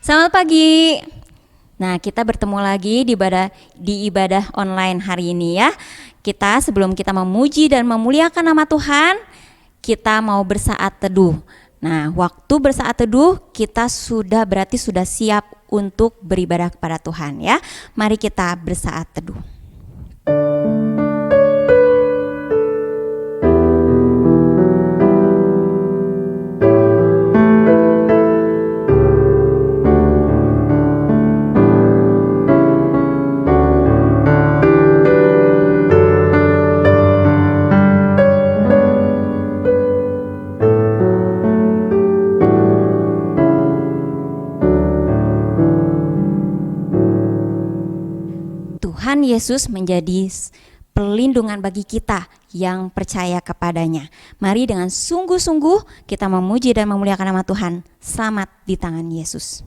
Selamat pagi. Nah, kita bertemu lagi di ibadah online hari ini ya. Sebelum kita memuji dan memuliakan nama Tuhan, kita mau bersaat teduh. Nah, waktu bersaat teduh kita sudah siap untuk beribadah kepada Tuhan ya. Mari kita bersaat teduh. Tuhan Yesus menjadi perlindungan bagi kita yang percaya kepadanya. Mari dengan sungguh-sungguh kita memuji dan memuliakan nama Tuhan. Selamat di tangan Yesus.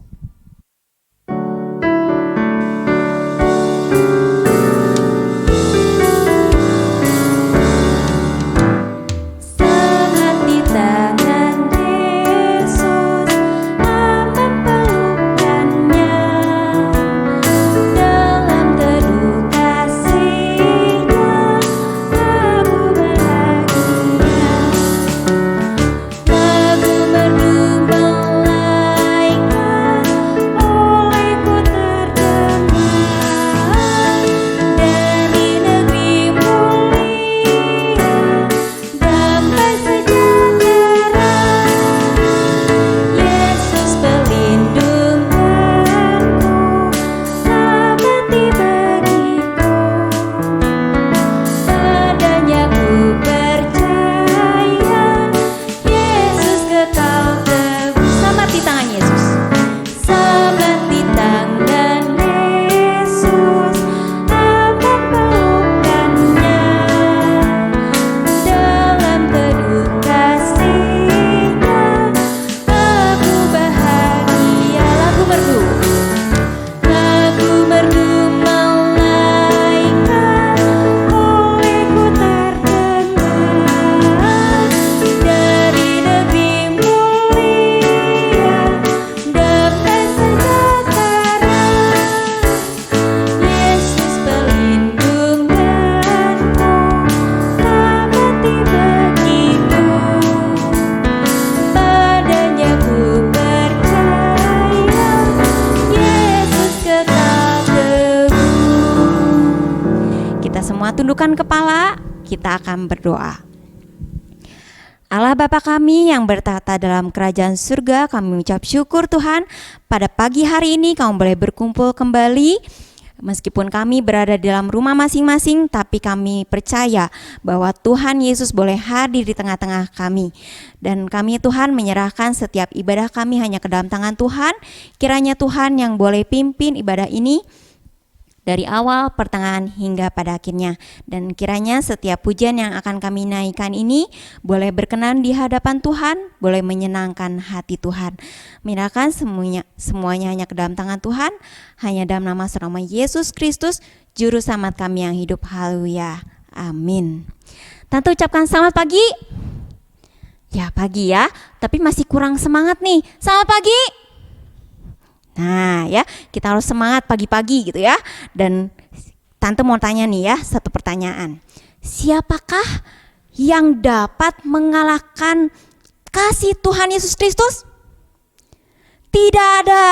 Tundukkan kepala, kita akan berdoa. Allah Bapa kami yang bertata dalam kerajaan surga, kami mengucap syukur Tuhan, pada pagi hari ini kami boleh berkumpul kembali. Meskipun kami berada di dalam rumah masing-masing, tapi kami percaya bahwa Tuhan Yesus boleh hadir di tengah-tengah kami. Dan kami Tuhan menyerahkan setiap ibadah kami hanya ke dalam tangan Tuhan. Kiranya Tuhan yang boleh pimpin ibadah ini dari awal, pertengahan, hingga pada akhirnya. Dan kiranya setiap pujian yang akan kami naikkan ini boleh berkenan di hadapan Tuhan, boleh menyenangkan hati Tuhan. Menyerahkan semuanya hanya ke dalam tangan Tuhan, hanya dalam nama Saudara Yesus Kristus, Juru Selamat kami yang hidup. Haleluya. Amin. Tante ucapkan selamat pagi. Ya pagi ya, tapi masih kurang semangat nih. Selamat pagi. Nah ya, kita harus semangat pagi-pagi gitu ya. Dan Tante mau tanya nih ya, satu pertanyaan. Siapakah yang dapat mengalahkan kasih Tuhan Yesus Kristus? Tidak ada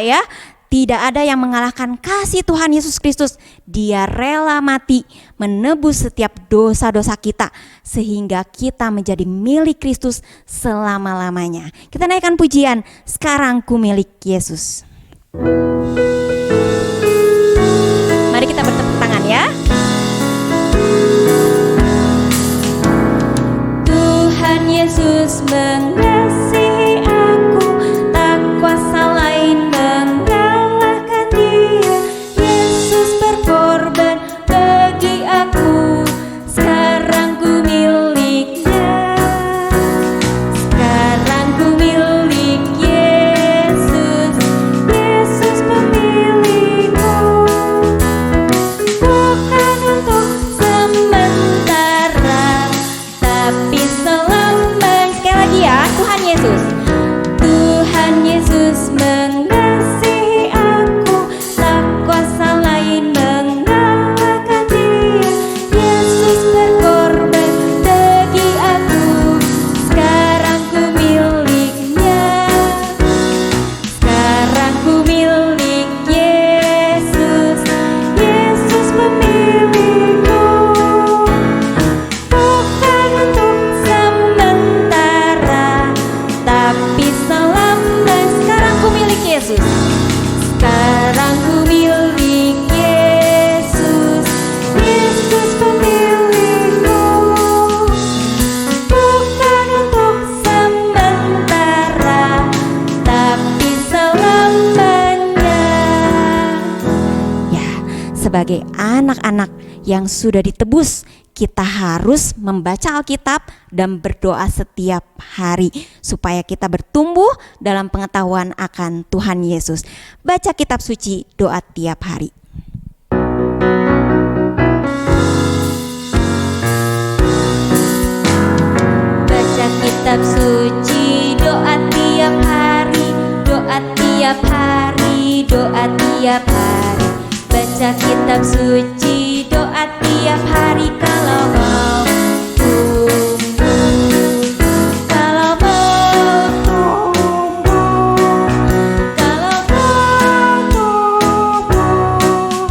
ya. Tidak ada yang mengalahkan kasih Tuhan Yesus Kristus. Dia rela mati menebus setiap dosa-dosa kita sehingga kita menjadi milik Kristus selama-lamanya. Kita naikkan pujian, sekarang ku milik Yesus. Mari kita bertepuk tangan ya. Tuhan Yesus mengasihi aku, tak kuasa lain mengalahkan Dia. Yesus berkorban bagi aku, sekarang ku miliknya. Sekarang ku milik Yesus, Yesus pemilikku. Bukan untuk sementara, tapi selama. Sekali lagi ya. tapi selambat. Sekarang ku milik Yesus. Sekarang ku milik Yesus. Yesus pemilikku, bukan untuk sementara, tapi selamanya. Ya, sebagai anak-anak yang sudah ditebus, kita harus membaca Alkitab dan berdoa setiap hari supaya kita bertumbuh dalam pengetahuan akan Tuhan Yesus. Baca kitab suci, doa tiap hari. Baca kitab suci, doa tiap hari, doa tiap hari, doa tiap hari. Baca kitab suci, doa tiap hari kalau mau tumbuh, kalau mau tumbuh, kalau mau tumbuh.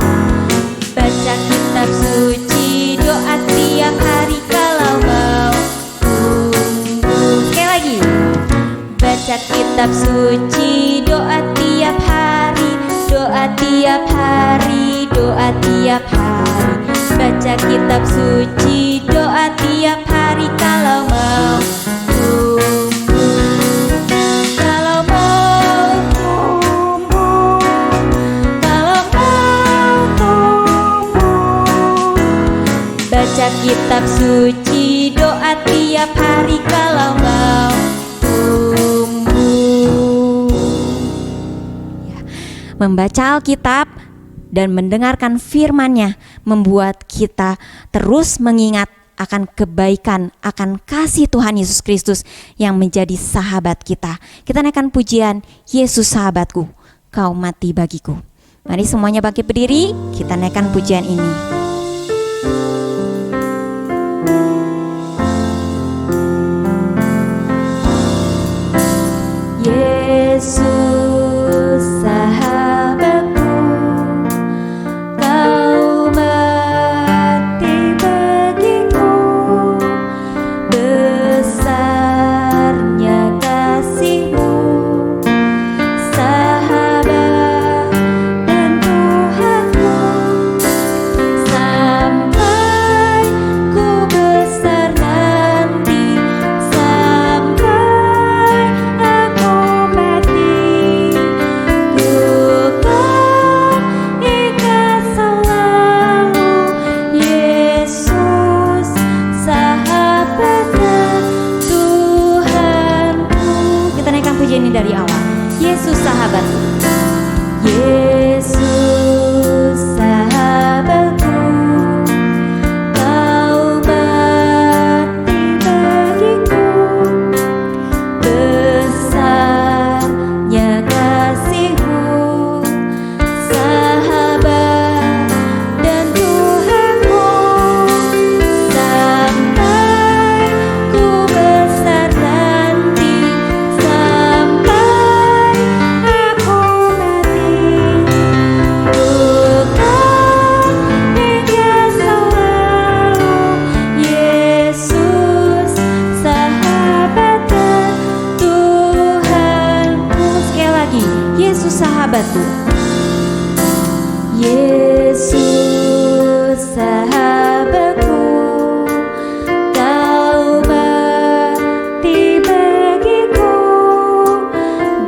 Baca kitab suci, doa tiap hari kalau mau tumbuh. Sekali lagi. Baca kitab suci, doa tiap hari, doa tiap hari, doa tiap hari. Baca kitab suci, doa tiap hari kalau mau tumbuh, kalau mau tumbuh, kalau mau tumbuh. Baca kitab suci, doa tiap hari kalau mau tumbuh. Ya, membaca Alkitab dan mendengarkan firman-Nya membuat kita terus mengingat akan kebaikan, akan kasih Tuhan Yesus Kristus yang menjadi sahabat kita. Kita naikkan pujian, Yesus sahabatku, kau mati bagiku. Mari semuanya bangkit berdiri, kita naikkan pujian ini. Yesus sahabatku, kau mati bagiku, besarnya kasih-Mu, sahabat dan Tuhanku, sampai ku besar nanti, sampai aku mati. Ku kau ikat selalu, Yesus sahabat dan Tuhanku. Kita naikkan pujian ini dari awal. Yesus sahabatku, Yesus sahabatku, kau mati bagiku, besarnya kasih-Mu, sahabat dan Tuhanku, sampai ku besar nanti, sampai aku mati. Bukan Dia selalu, Yesus sahabat dan Tuhanku. Sekali lagi, Yesus sahabatku, Yesus sahabatku, kau mati bagiku,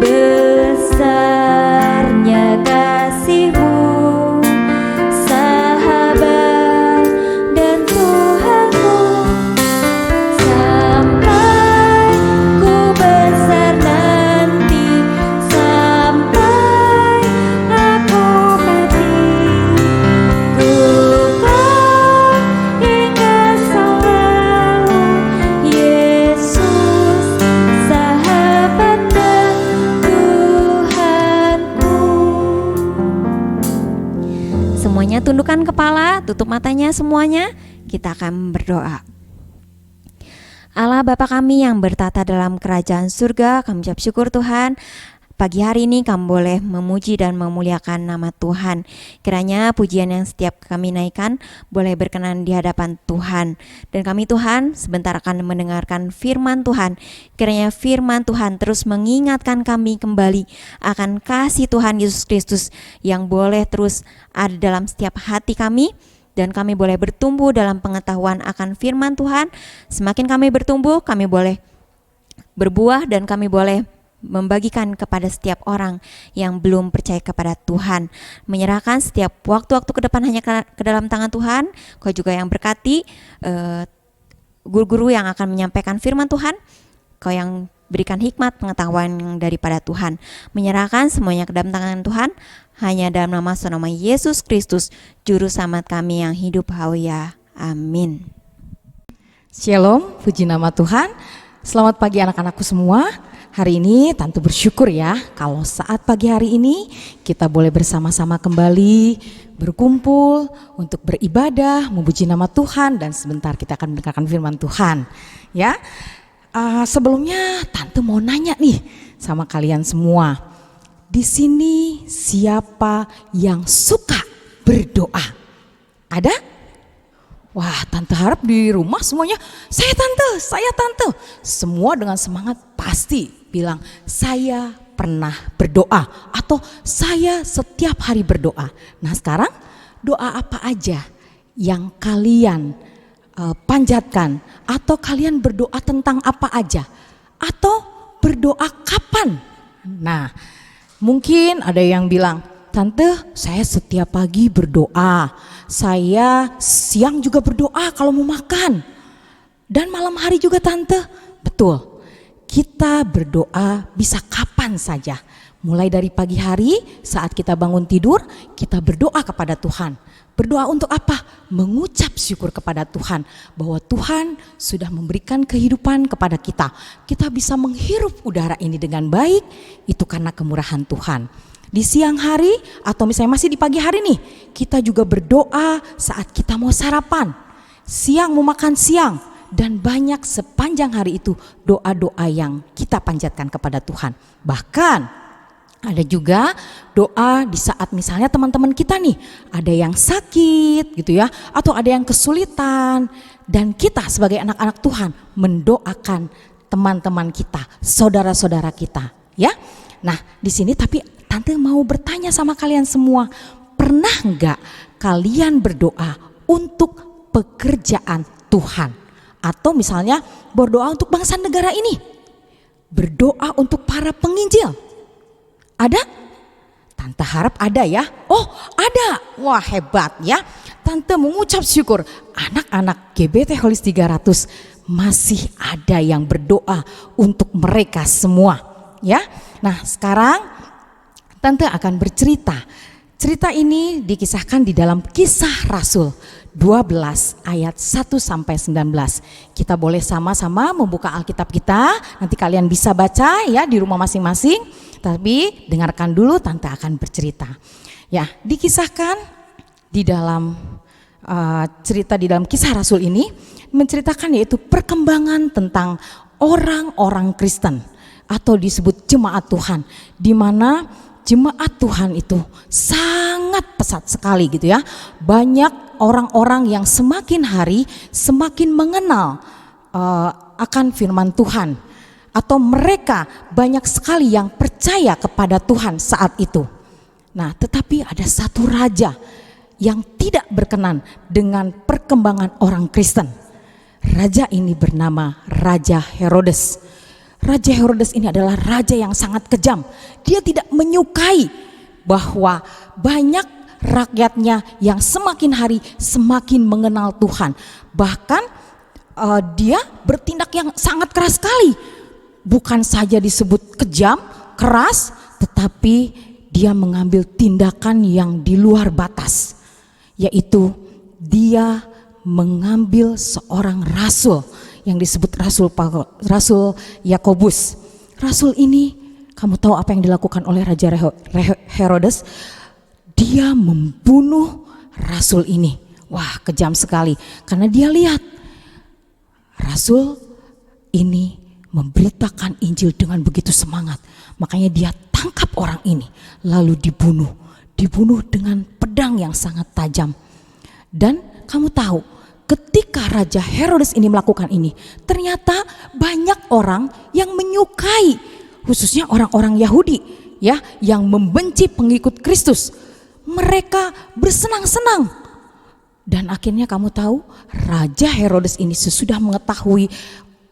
besarnya kasih-Mu, sahabat dan Tuhanku, sampai ku besar nanti, sampai aku mati. Ku kau ingat selalu, Yesus sahabat dan Tuhanku. Semuanya tundukkan kepala, tutup matanya semuanya. Kita akan berdoa. Allah Bapa kami yang bertata dalam kerajaan surga, kami ucap syukur Tuhan Pagi hari ini kami boleh memuji dan memuliakan nama Tuhan. Kiranya pujian yang setiap kami naikkan boleh berkenan di hadapan Tuhan. Dan kami Tuhan sebentar akan mendengarkan firman Tuhan. Kiranya firman Tuhan terus mengingatkan kami kembali akan kasih Tuhan Yesus Kristus yang boleh terus ada dalam setiap hati kami. Dan kami boleh bertumbuh dalam pengetahuan akan firman Tuhan. Semakin kami bertumbuh, kami boleh berbuah dan kami boleh membagikan kepada setiap orang yang belum percaya kepada Tuhan. Menyerahkan setiap waktu-waktu ke depan hanya ke dalam tangan Tuhan. Kau juga yang berkati guru-guru yang akan menyampaikan firman Tuhan. Kau yang berikan hikmat pengetahuan yang daripada Tuhan. Menyerahkan semuanya ke dalam tangan Tuhan. Hanya dalam nama Yesus Kristus, Juru Selamat kami yang hidup hauya. Amin. Shalom, puji nama Tuhan. Selamat pagi anak-anakku semua. Hari ini Tante bersyukur ya kalau saat pagi hari ini kita boleh bersama-sama kembali berkumpul untuk beribadah, memuji nama Tuhan, dan sebentar kita akan mendengarkan firman Tuhan. Ya, sebelumnya Tante mau nanya nih sama kalian semua. Di sini siapa yang suka berdoa? Ada? Wah, Tante harap di rumah semuanya, saya Tante. Semua dengan semangat pasti bilang, saya pernah berdoa atau saya setiap hari berdoa. Nah sekarang doa apa aja yang kalian panjatkan, atau kalian berdoa tentang apa aja, atau berdoa kapan? Nah mungkin ada yang bilang, Tante saya setiap pagi berdoa, saya siang juga berdoa kalau mau makan, dan malam hari juga Tante. Betul, kita berdoa bisa kapan saja. Mulai dari pagi hari saat kita bangun tidur, kita berdoa kepada Tuhan. Berdoa untuk apa? Mengucap syukur kepada Tuhan bahwa Tuhan sudah memberikan kehidupan kepada kita. Kita bisa menghirup udara ini dengan baik, itu karena kemurahan Tuhan. Di siang hari atau misalnya masih di pagi hari nih, kita juga berdoa saat kita mau sarapan, siang mau makan siang, dan banyak sepanjang hari itu doa-doa yang kita panjatkan kepada Tuhan. Bahkan ada juga doa di saat misalnya teman-teman kita nih ada yang sakit gitu ya, atau ada yang kesulitan, dan kita sebagai anak-anak Tuhan mendoakan teman-teman kita, saudara-saudara kita ya. Nah di sini tapi Tante mau bertanya sama kalian semua, pernah enggak kalian berdoa untuk pekerjaan Tuhan? Atau misalnya berdoa untuk bangsa negara ini, berdoa untuk para penginjil. Ada? Tante harap ada ya. Oh ada, wah hebat ya. Tante mengucap syukur anak-anak GBT Holis 300 masih ada yang berdoa untuk mereka semua ya. Nah sekarang Tante akan bercerita. Cerita ini dikisahkan di dalam Kisah Rasul 12 ayat 1 sampai 19. Kita boleh sama-sama membuka Alkitab kita. Nanti kalian bisa baca ya di rumah masing-masing. Tapi dengarkan dulu, Tante akan bercerita. Ya, dikisahkan di dalam cerita di dalam Kisah Rasul ini menceritakan yaitu perkembangan tentang orang-orang Kristen atau disebut jemaat Tuhan, di mana jemaat Tuhan itu sangat pesat sekali gitu ya. Banyak orang-orang yang semakin hari semakin mengenal akan firman Tuhan, atau mereka banyak sekali yang percaya kepada Tuhan saat itu. Nah tetapi ada satu raja yang tidak berkenan dengan perkembangan orang Kristen. Raja ini bernama Raja Herodes. Raja Herodes ini adalah raja yang sangat kejam. Dia tidak menyukai bahwa banyak rakyatnya yang semakin hari semakin mengenal Tuhan. Bahkan dia bertindak yang sangat keras sekali. Bukan saja disebut kejam, keras, tetapi dia mengambil tindakan yang di luar batas. Yaitu dia mengambil seorang rasul yang disebut Rasul Yakobus. Rasul ini, kamu tahu apa yang dilakukan oleh Raja Herodes? Dia membunuh rasul ini. Wah, kejam sekali, karena dia lihat rasul ini memberitakan Injil dengan begitu semangat. Makanya dia tangkap tangkap orang ini, lalu dibunuh dengan pedang yang sangat tajam. Dan kamu tahu, ketika Raja Herodes ini melakukan ini, ternyata banyak orang yang menyukai, khususnya orang-orang Yahudi ya, yang membenci pengikut Kristus. Mereka bersenang-senang. Dan akhirnya kamu tahu, Raja Herodes ini sesudah mengetahui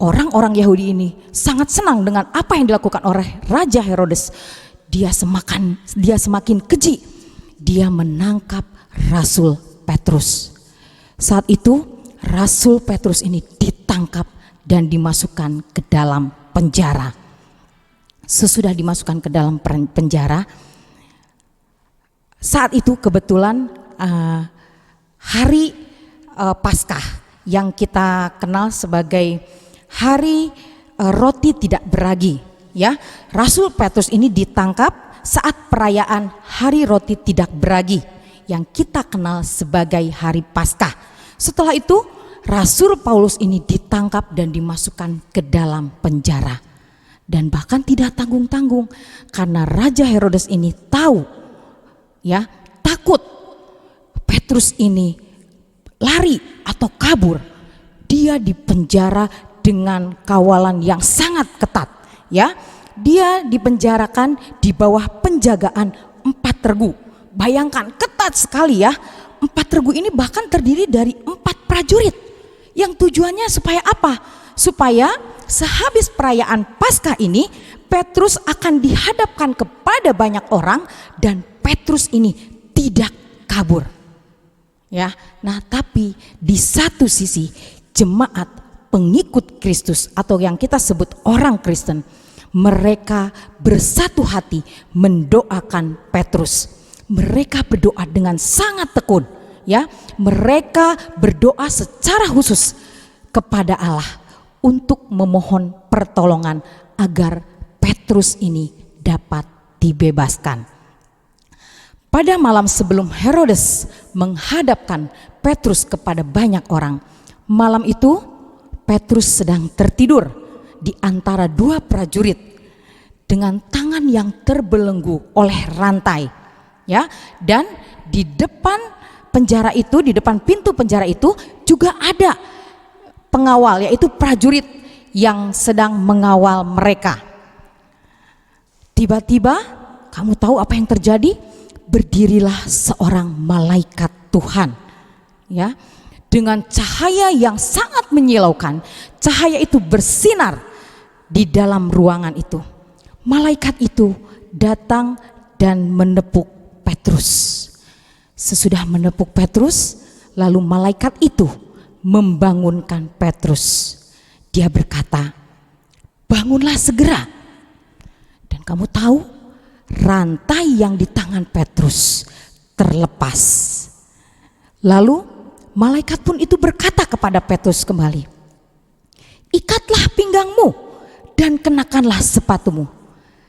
orang-orang Yahudi ini sangat senang dengan apa yang dilakukan oleh Raja Herodes, dia semakin keji. Dia menangkap Rasul Petrus. Saat itu Rasul Petrus ini ditangkap dan dimasukkan ke dalam penjara. Sesudah dimasukkan ke dalam penjara, saat itu kebetulan hari Paskah yang kita kenal sebagai hari roti tidak beragi, ya. Rasul Petrus ini ditangkap saat perayaan hari roti tidak beragi yang kita kenal sebagai hari Paskah. Setelah itu Rasul Paulus ini ditangkap dan dimasukkan ke dalam penjara. Dan bahkan tidak tanggung-tanggung, karena Raja Herodes ini tahu, ya, takut Petrus ini lari atau kabur. Dia dipenjara dengan kawalan yang sangat ketat, ya. Dia dipenjarakan di bawah penjagaan 4 regu. Bayangkan, ketat sekali ya. 4 regu ini bahkan terdiri dari 4 prajurit. Yang tujuannya supaya apa? Supaya sehabis perayaan Paskah ini Petrus akan dihadapkan kepada banyak orang dan Petrus ini tidak kabur. Ya. Nah, tapi di satu sisi jemaat pengikut Kristus atau yang kita sebut orang Kristen, mereka bersatu hati mendoakan Petrus. Mereka berdoa dengan sangat tekun, ya. Mereka berdoa secara khusus kepada Allah untuk memohon pertolongan agar Petrus ini dapat dibebaskan. Pada malam sebelum Herodes menghadapkan Petrus kepada banyak orang, malam itu Petrus sedang tertidur di antara 2 prajurit dengan tangan yang terbelenggu oleh rantai, ya. Dan di depan penjara itu, di depan pintu penjara itu juga ada pengawal, yaitu prajurit yang sedang mengawal mereka. Tiba-tiba kamu tahu apa yang terjadi? Berdirilah seorang malaikat Tuhan, ya, dengan cahaya yang sangat menyilaukan. Cahaya itu bersinar di dalam ruangan itu. Malaikat itu datang dan menepuk Petrus. Sesudah menepuk Petrus, lalu malaikat itu membangunkan Petrus. Dia berkata, "Bangunlah segera." Dan kamu tahu, rantai yang di tangan Petrus terlepas. Lalu malaikat pun itu berkata kepada Petrus kembali, "Ikatlah pinggangmu dan kenakanlah sepatumu,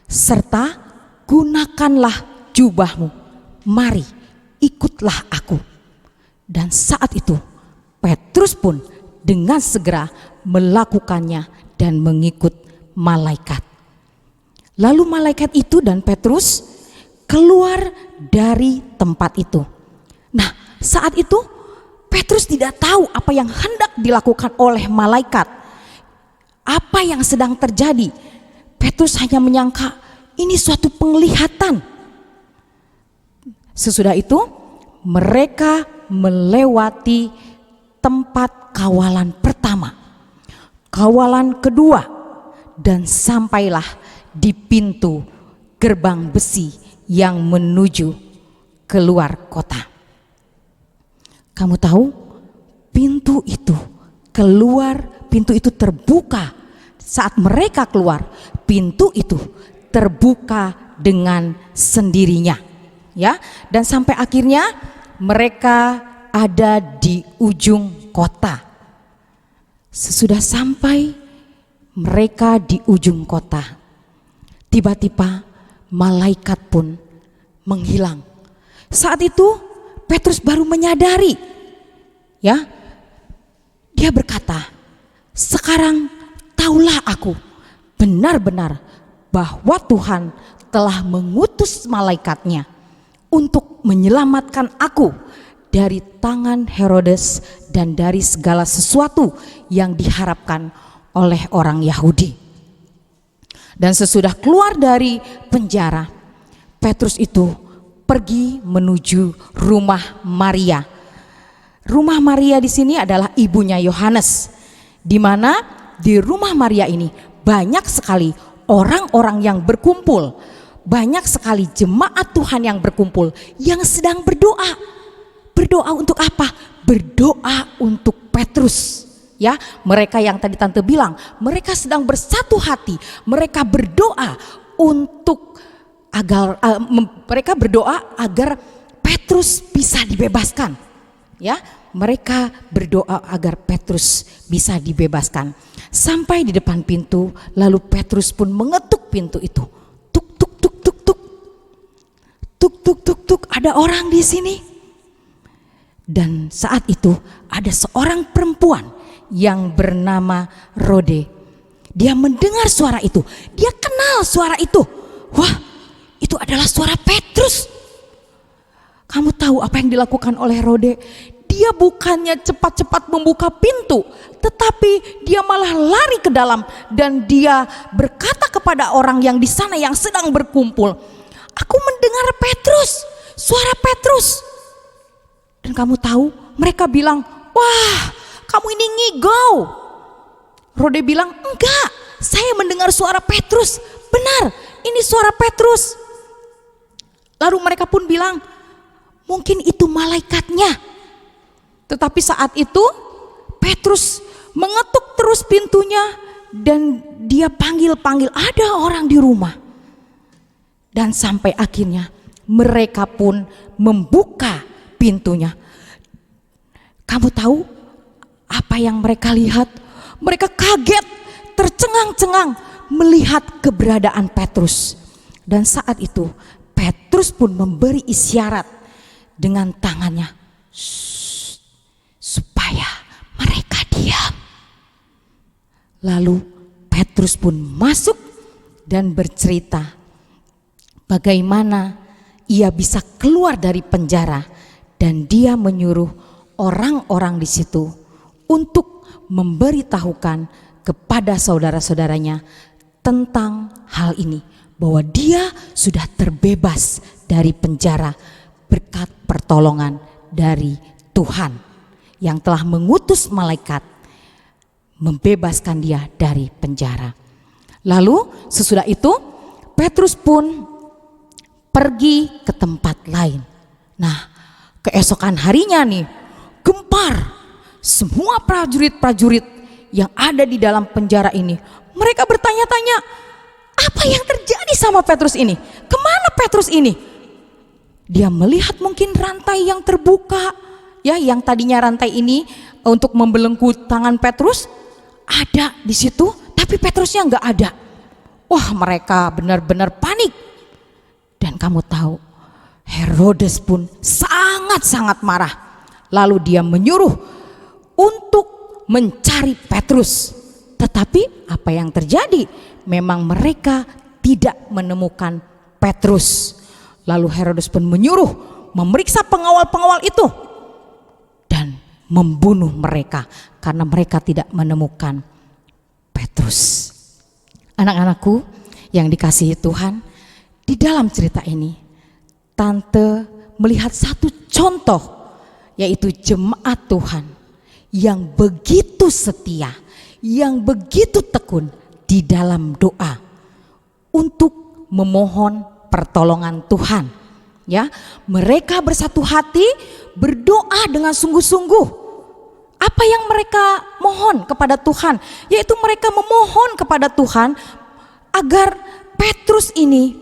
serta gunakanlah jubahmu. Mari, ikutlah aku." Dan saat itu Petrus pun dengan segera melakukannya dan mengikut malaikat. Lalu malaikat itu dan Petrus keluar dari tempat itu. Nah, saat itu Petrus tidak tahu apa yang hendak dilakukan oleh malaikat, apa yang sedang terjadi. Petrus hanya menyangka ini suatu penglihatan. Sesudah itu mereka melewati tempat kawalan pertama, kawalan kedua, dan sampailah di pintu gerbang besi yang menuju keluar kota. Kamu tahu, pintu itu terbuka. Saat mereka keluar, pintu itu terbuka dengan sendirinya, ya. Dan sampai akhirnya mereka ada di ujung kota. Sesudah sampai mereka di ujung kota, tiba-tiba malaikat pun menghilang. Saat itu Petrus baru menyadari, ya. Dia berkata, "Sekarang taulah aku benar-benar bahwa Tuhan telah mengutus malaikatnya untuk menyelamatkan aku dari tangan Herodes dan dari segala sesuatu yang diharapkan oleh orang Yahudi. Dan sesudah keluar dari penjara, Petrus itu pergi menuju rumah Maria. Rumah Maria di sini adalah ibunya Yohanes, di mana di rumah Maria ini banyak sekali orang-orang yang berkumpul, banyak sekali jemaat Tuhan yang berkumpul, yang sedang berdoa. Berdoa untuk apa? Berdoa untuk Petrus. Ya, mereka yang tadi tante bilang, mereka sedang bersatu hati, mereka berdoa untuk mereka berdoa agar Petrus bisa dibebaskan. Ya, mereka berdoa agar Petrus bisa dibebaskan. Sampai di depan pintu, lalu Petrus pun mengetuk pintu itu. Tuk tuk tuk tuk tuk. Tuk tuk tuk tuk, ada orang di sini. Dan saat itu ada seorang perempuan yang bernama Rode. Dia mendengar suara itu, dia kenal suara itu. Wah, itu adalah suara Petrus. Kamu tahu apa yang dilakukan oleh Rode? Dia bukannya cepat-cepat membuka pintu, tetapi dia malah lari ke dalam dan dia berkata kepada orang yang di sana yang sedang berkumpul, "Aku mendengar Petrus, suara Petrus." Dan kamu tahu, mereka bilang, "Wah, kamu ini ngigau." Rode bilang, "Enggak, saya mendengar suara Petrus. Benar, ini suara Petrus." Lalu mereka pun bilang, "Mungkin itu malaikatnya." Tetapi saat itu Petrus mengetuk terus pintunya dan dia panggil-panggil, ada orang di rumah. Dan sampai akhirnya mereka pun membuka pintunya. Kamu tahu apa yang mereka lihat? Mereka kaget, tercengang-cengang melihat keberadaan Petrus. Dan saat itu Petrus pun memberi isyarat dengan tangannya, supaya mereka diam. Lalu Petrus pun masuk dan bercerita bagaimana ia bisa keluar dari penjara, dan dia menyuruh orang-orang di situ untuk memberitahukan kepada saudara-saudaranya tentang hal ini, bahwa dia sudah terbebas dari penjara berkat pertolongan dari Tuhan yang telah mengutus malaikat membebaskan dia dari penjara. Lalu sesudah itu Petrus pun pergi ke tempat lain. Nah, keesokan harinya nih, gempar semua prajurit-prajurit yang ada di dalam penjara ini. Mereka bertanya-tanya, apa yang terjadi sama Petrus ini? Kemana Petrus ini? Dia melihat mungkin rantai yang terbuka, ya, yang tadinya rantai ini untuk membelenggu tangan Petrus ada di situ, tapi Petrusnya nggak ada. Wah, mereka benar-benar panik. Dan kamu tahu, Herodes pun sangat-sangat marah. Lalu dia menyuruh untuk mencari Petrus. Tetapi apa yang terjadi? Memang mereka tidak menemukan Petrus. Lalu Herodes pun menyuruh memeriksa pengawal-pengawal itu dan membunuh mereka karena mereka tidak menemukan Petrus. Anak-anakku yang dikasihi Tuhan, di dalam cerita ini tante melihat satu contoh, yaitu jemaat Tuhan yang begitu setia, yang begitu tekun di dalam doa untuk memohon pertolongan Tuhan. Ya, mereka bersatu hati berdoa dengan sungguh-sungguh. Apa yang mereka mohon kepada Tuhan? Yaitu mereka memohon kepada Tuhan agar Petrus ini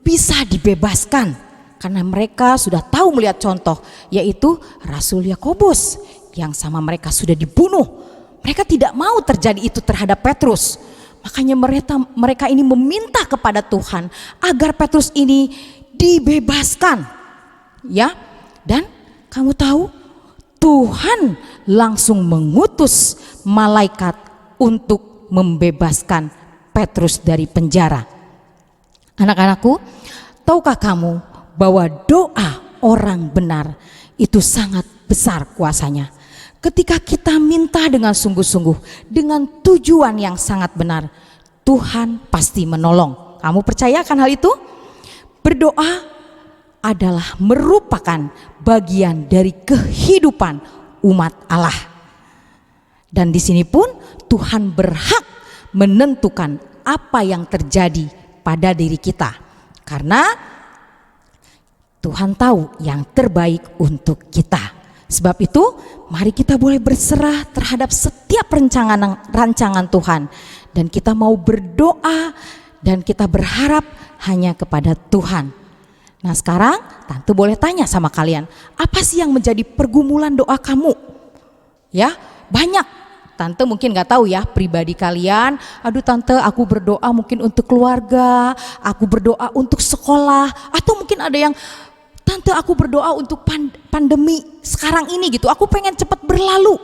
bisa dibebaskan. Karena mereka sudah tahu melihat contoh, yaitu Rasul Yakobus yang sama mereka sudah dibunuh. Mereka tidak mau terjadi itu terhadap Petrus. Makanya mereka ini meminta kepada Tuhan agar Petrus ini dibebaskan. Ya, dan kamu tahu Tuhan langsung mengutus malaikat untuk membebaskan Petrus dari penjara. Anak-anakku, tahukah kamu bahwa doa orang benar itu sangat besar kuasanya? Ketika kita minta dengan sungguh-sungguh, dengan tujuan yang sangat benar, Tuhan pasti menolong. Kamu percayakan hal itu? Berdoa adalah merupakan bagian dari kehidupan umat Allah. Dan di sini pun Tuhan berhak menentukan apa yang terjadi pada diri kita. Karena Tuhan tahu yang terbaik untuk kita. Sebab itu mari kita boleh berserah terhadap setiap rancangan Tuhan. Dan kita mau berdoa dan kita berharap hanya kepada Tuhan. Nah sekarang Tante boleh tanya sama kalian, apa sih yang menjadi pergumulan doa kamu? Ya banyak. Tante mungkin gak tahu ya pribadi kalian. Aduh Tante, aku berdoa mungkin untuk keluarga, aku berdoa untuk sekolah, atau mungkin ada yang Tante aku berdoa untuk pandemi sekarang ini gitu, aku pengen cepat berlalu.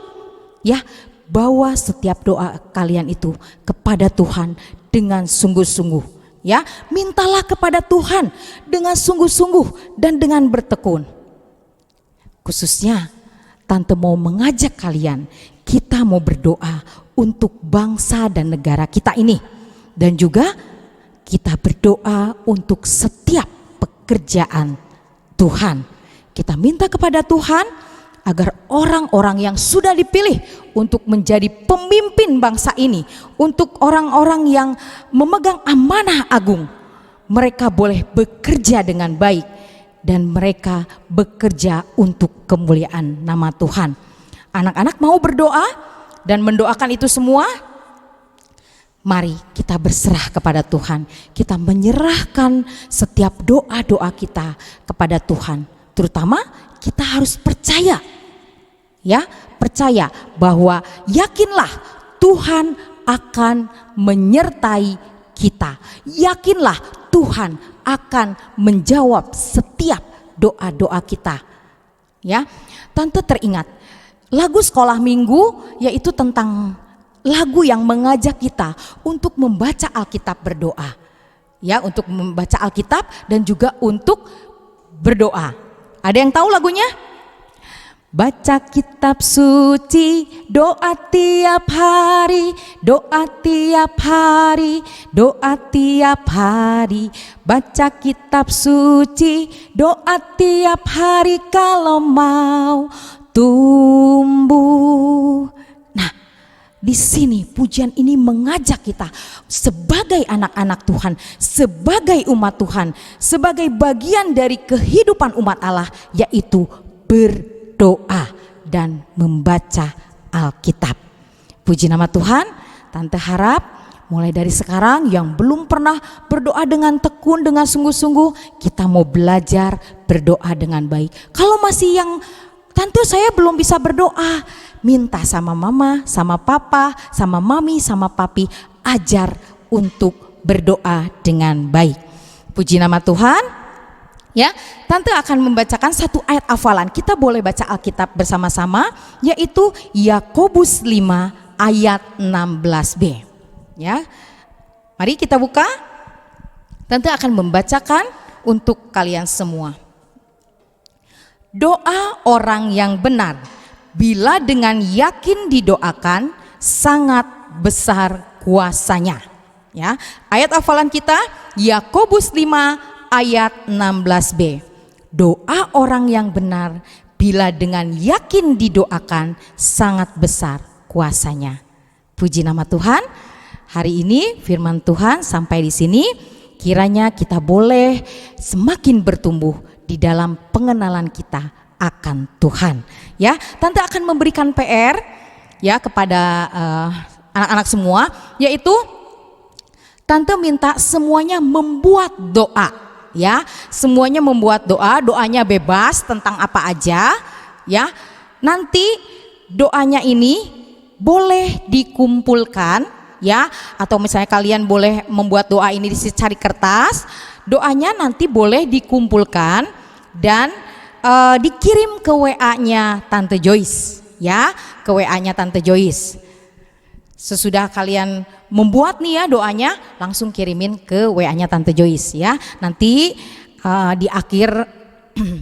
Ya, bawa setiap doa kalian itu kepada Tuhan dengan sungguh-sungguh. Ya, mintalah kepada Tuhan dengan sungguh-sungguh dan dengan bertekun. Khususnya Tante mau mengajak kalian, kita mau berdoa untuk bangsa dan negara kita ini. Dan juga kita berdoa untuk setiap pekerjaan Tuhan. Kita minta kepada Tuhan agar orang-orang yang sudah dipilih untuk menjadi pemimpin bangsa ini, untuk orang-orang yang memegang amanah agung, mereka boleh bekerja dengan baik dan mereka bekerja untuk kemuliaan nama Tuhan. Anak-anak mau berdoa dan mendoakan itu semua? Mari kita berserah kepada Tuhan. Kita menyerahkan setiap doa-doa kita kepada Tuhan. Terutama kita harus percaya. Ya, percaya bahwa yakinlah Tuhan akan menyertai kita. Yakinlah Tuhan akan menjawab setiap doa-doa kita. Ya, Tante teringat lagu sekolah minggu yaitu tentang lagu yang mengajak kita untuk membaca Alkitab berdoa. Ya, untuk membaca Alkitab dan juga untuk berdoa. Ada yang tahu lagunya? Baca kitab suci, doa tiap hari, doa tiap hari, doa tiap hari. Baca kitab suci, doa tiap hari kalau mau tumbuh. Nah, di sini pujian ini mengajak kita sebagai anak-anak Tuhan, sebagai umat Tuhan, sebagai bagian dari kehidupan umat Allah, yaitu berdoa dan membaca Alkitab. Puji nama Tuhan. Tante harap mulai dari sekarang yang belum pernah berdoa dengan tekun, dengan sungguh-sungguh, kita mau belajar berdoa dengan baik. Kalau masih yang Tante saya belum bisa berdoa, minta sama mama, sama papa, sama mami, sama papi, ajar untuk berdoa dengan baik. Puji nama Tuhan. Ya, Tante akan membacakan satu ayat hafalan. Kita boleh baca Alkitab bersama-sama, yaitu Yakobus 5 ayat 16b. Ya, mari kita buka. Tante akan membacakan untuk kalian semua. Doa orang yang benar, bila dengan yakin didoakan, sangat besar kuasanya. Ya, ayat hafalan kita Yakobus 5 ayat 16b. Doa orang yang benar, bila dengan yakin didoakan, sangat besar kuasanya. Puji nama Tuhan. Hari ini firman Tuhan sampai di sini. Kiranya kita boleh semakin bertumbuh di dalam pengenalan kita akan Tuhan. Ya, Tante akan memberikan PR ya kepada anak-anak semua, yaitu Tante minta semuanya membuat doa. Ya, semuanya membuat doa, doanya bebas tentang apa aja. Ya, nanti doanya ini boleh dikumpulkan, ya, atau misalnya kalian boleh membuat doa ini dicari kertas. Doanya nanti boleh dikumpulkan dan dikirim ke WA-nya Tante Joyce, ya, ke WA-nya Tante Joyce. Sesudah kalian membuat nih ya doanya, langsung kirimin ke WA-nya Tante Joyce ya. Nanti di akhir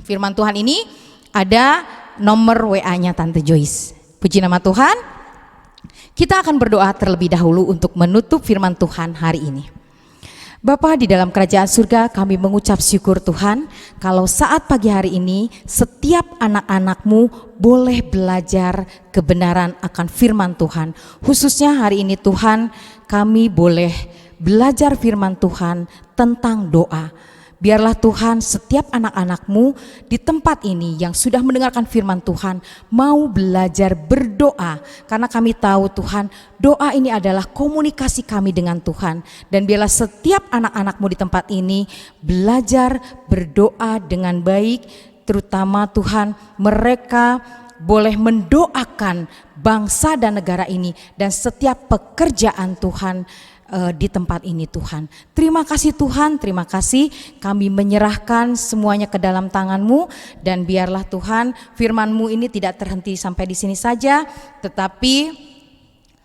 firman Tuhan ini ada nomor WA-nya Tante Joyce. Puji nama Tuhan. Kita akan berdoa terlebih dahulu untuk menutup firman Tuhan hari ini. Bapa di dalam kerajaan surga, kami mengucap syukur Tuhan kalau saat pagi hari ini setiap anak-anak-Mu boleh belajar kebenaran akan firman Tuhan. Khususnya hari ini Tuhan, kami boleh belajar firman Tuhan tentang doa. Biarlah Tuhan setiap anak-anak-Mu di tempat ini yang sudah mendengarkan firman Tuhan mau belajar berdoa. Karena kami tahu Tuhan, doa ini adalah komunikasi kami dengan Tuhan. Dan biarlah setiap anak-anak-Mu di tempat ini belajar berdoa dengan baik. Terutama Tuhan, mereka boleh mendoakan bangsa dan negara ini dan setiap pekerjaan Tuhan di tempat ini Tuhan. Terima kasih Tuhan, terima kasih, kami menyerahkan semuanya ke dalam tangan-Mu, dan biarlah Tuhan firman-Mu ini tidak terhenti sampai di sini saja, tetapi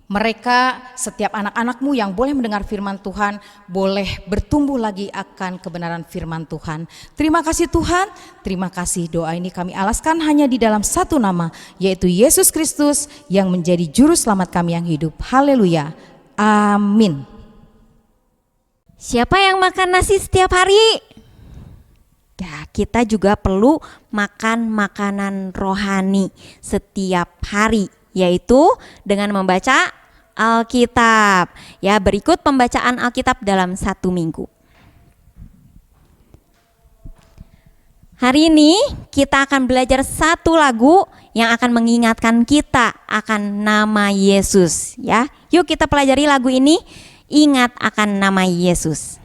mereka setiap anak-anak-Mu yang boleh mendengar firman Tuhan boleh bertumbuh lagi akan kebenaran firman Tuhan. Terima kasih Tuhan, terima kasih. Doa ini kami alaskan hanya di dalam satu nama, yaitu Yesus Kristus yang menjadi juru selamat kami yang hidup. Haleluya, amin. Siapa yang makan nasi setiap hari? Ya, kita juga perlu makan makanan rohani setiap hari, yaitu dengan membaca Alkitab. Ya, berikut pembacaan Alkitab dalam 1 minggu. Hari ini kita akan belajar satu lagu yang akan mengingatkan kita akan nama Yesus. Ya, yuk kita pelajari lagu ini. Ingat akan nama Yesus.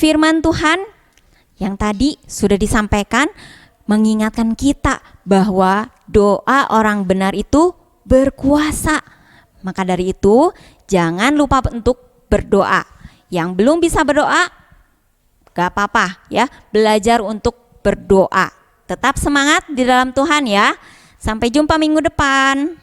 Firman Tuhan yang tadi sudah disampaikan mengingatkan kita bahwa doa orang benar itu berkuasa. Maka dari itu jangan lupa untuk berdoa. Yang belum bisa berdoa gak apa-apa ya, belajar untuk berdoa. Tetap semangat di dalam Tuhan ya. Sampai jumpa minggu depan.